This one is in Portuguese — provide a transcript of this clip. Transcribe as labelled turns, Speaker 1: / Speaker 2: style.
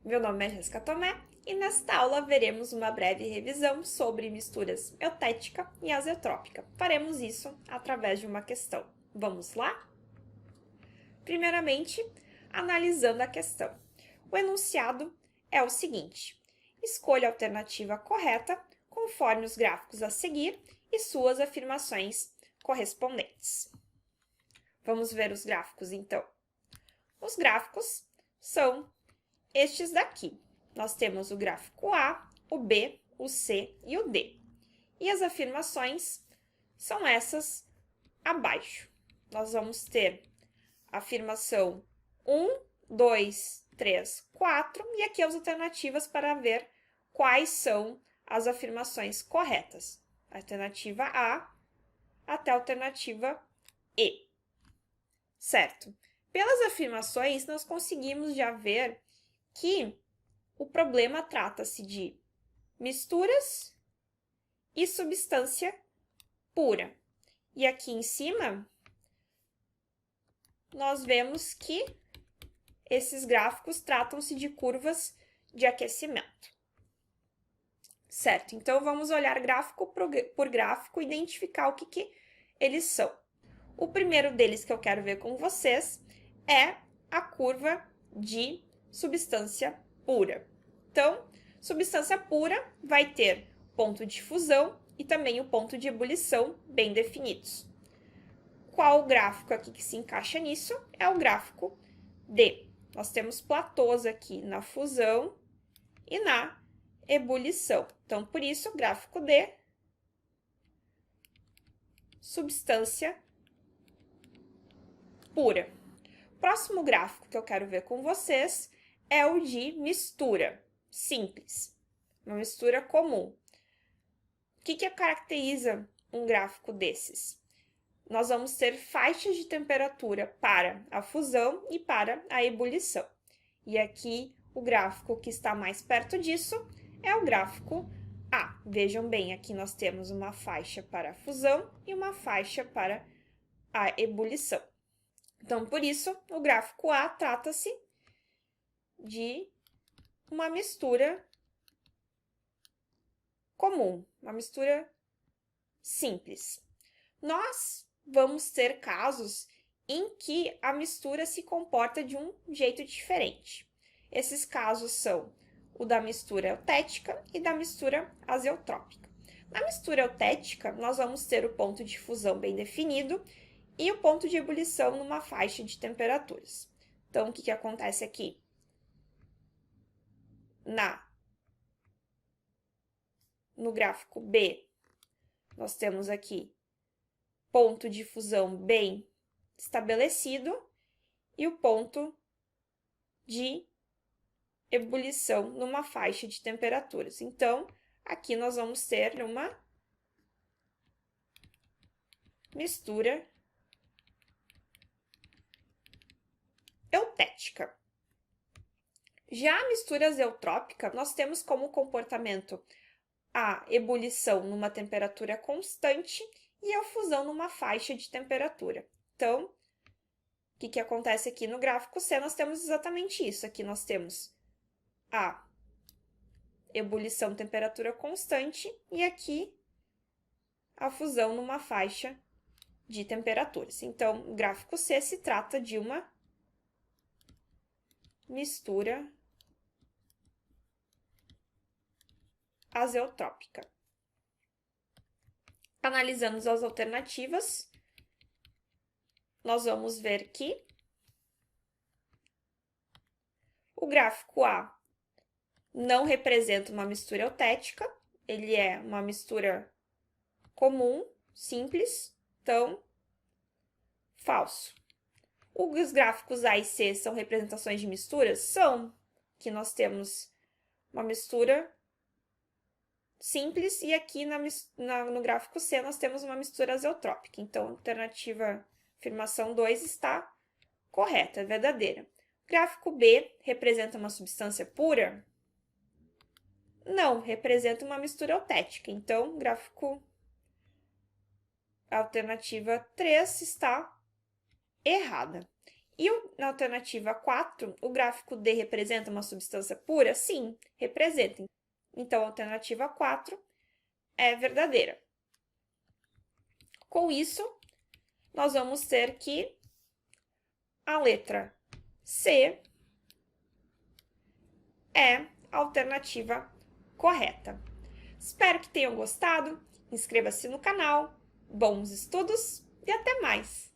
Speaker 1: Meu nome é Jéssica Tomé e nesta aula veremos uma breve revisão sobre misturas eutética e azeotrópica. Faremos isso através de uma questão. Vamos lá? Primeiramente, analisando a questão. O enunciado é o seguinte: escolha a alternativa correta conforme os gráficos a seguir e suas afirmações correspondentes. Vamos ver os gráficos, então. Os gráficos são estes daqui. Nós temos o gráfico A, o B, o C e o D. E as afirmações são essas abaixo. Nós vamos ter a afirmação 1, 2, 3, 4 e aqui as alternativas para ver quais são as afirmações corretas. Alternativa A até a alternativa E. Certo? Pelas afirmações, nós conseguimos já ver que o problema trata-se de misturas e substância pura. E aqui em cima, nós vemos que esses gráficos tratam-se de curvas de aquecimento. Certo? Então, vamos olhar gráfico por gráfico e identificar o que eles são. O primeiro deles que eu quero ver com vocês é a curva de substância pura. Então, substância pura vai ter ponto de fusão e também o ponto de ebulição bem definidos. Qual o gráfico aqui que se encaixa nisso? É o gráfico D. Nós temos platôs aqui na fusão e na ebulição. Então, por isso, gráfico D, substância pura. Próximo gráfico que eu quero ver com vocês é o de mistura simples, uma mistura comum. O que caracteriza um gráfico desses? Nós vamos ter faixas de temperatura para a fusão e para a ebulição. E aqui o gráfico que está mais perto disso é o gráfico A. Vejam bem, aqui nós temos uma faixa para a fusão e uma faixa para a ebulição. Então, por isso, o gráfico A trata-se de uma mistura comum, uma mistura simples. Nós vamos ter casos em que a mistura se comporta de um jeito diferente. Esses casos são o da mistura eutética e da mistura azeotrópica. Na mistura eutética, nós vamos ter o ponto de fusão bem definido e o ponto de ebulição numa faixa de temperaturas. Então, o que acontece aqui? No gráfico B, nós temos aqui ponto de fusão bem estabelecido e o ponto de ebulição numa faixa de temperaturas. Então, aqui nós vamos ter uma mistura eutética. Já a mistura azeotrópica, nós temos como comportamento a ebulição numa temperatura constante e a fusão numa faixa de temperatura. Então, o que acontece aqui no gráfico C? Nós temos exatamente isso. Aqui nós temos a ebulição temperatura constante e aqui a fusão numa faixa de temperaturas. Então, o gráfico C se trata de uma mistura azeotrópica. Analisando as alternativas, nós vamos ver que o gráfico A não representa uma mistura eutética, ele é uma mistura comum, simples, então, falso. Os gráficos A e C são representações de misturas? São, que nós temos uma mistura simples e aqui no gráfico C nós temos uma mistura azeotrópica. Então, a alternativa afirmação 2 está correta, é verdadeira. Gráfico B representa uma substância pura? Não, representa uma mistura eutética. Então, gráfico a alternativa 3 está errada. E na alternativa 4, o gráfico D representa uma substância pura? Sim, representa. Então, a alternativa 4 é verdadeira. Com isso, nós vamos ter que a letra C é a alternativa correta. Espero que tenham gostado. Inscreva-se no canal. Bons estudos e até mais!